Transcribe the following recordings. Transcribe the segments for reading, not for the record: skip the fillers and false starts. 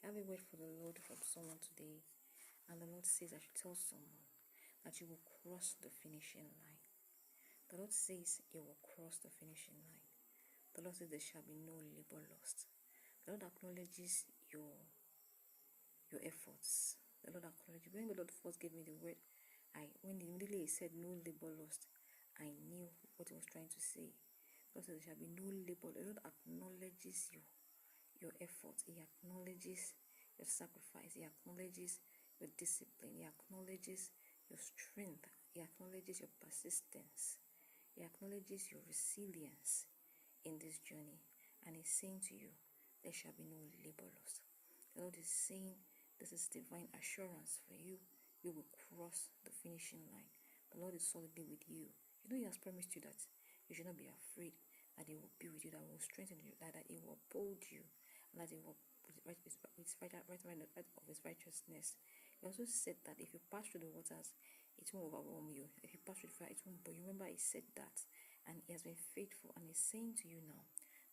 have a word for the Lord from someone today, and the Lord says I should tell someone that you will cross the finishing line. The Lord says you will cross the finishing line. The Lord says there shall be no labor lost. The Lord acknowledges your efforts. The Lord acknowledges. When the Lord first gave me the word, when immediately He said no labor lost, I knew what He was trying to say. The Lord says there shall be no labor. The Lord acknowledges your effort. He acknowledges your sacrifice. He acknowledges your discipline. He acknowledges your strength. He acknowledges your persistence. He acknowledges your resilience in this journey. And He's saying to you, there shall be no labor lost. The Lord is saying, this is divine assurance for you. You will cross the finishing line. The Lord is solidly with you. You know He has promised you that you should not be afraid, that He will be with you, that He will strengthen you, that He will uphold you, and that He will with His righteousness. He also said that if you pass through the waters, it won't overwhelm you. If you pass through the fire, it won't burn you. Remember, He said that, and He has been faithful, and He's saying to you now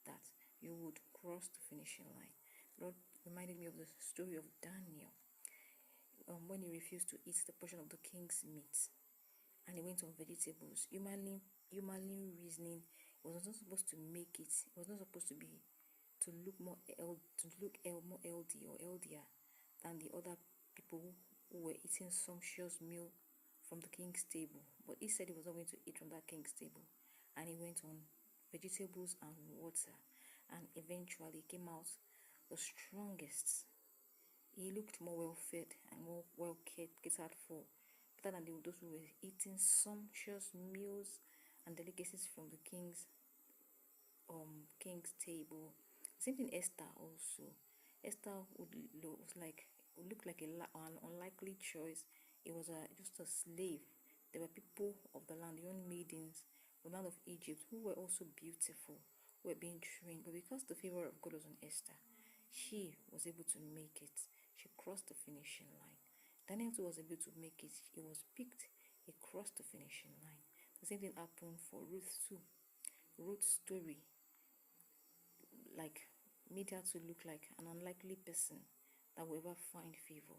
that you would cross the finishing line. The Lord reminded me of the story of Daniel, when he refused to eat the portion of the king's meat, and he went on vegetables. Humanly reasoning, he was not supposed to make it. It was not supposed to be to look more healthy or healthier than the other people who were eating sumptuous meal from the king's table. But he said he was not going to eat from that king's table, and he went on vegetables and water, and eventually came out the strongest. He looked more well fed and more well catered for, better than those who were eating sumptuous meals and delicacies from the king's table. Same thing Esther also. Esther would look like an unlikely choice. It was just a slave. There were people of the land, young maidens, the land of Egypt, who were also beautiful, who were being trained. But because the favor of God was on Esther, she was able to make it. She crossed the finishing line. Daniel too was able to make it. He was picked. He crossed the finishing line. The same thing happened for Ruth too. Ruth's story made her to look like an unlikely person that will ever find favor.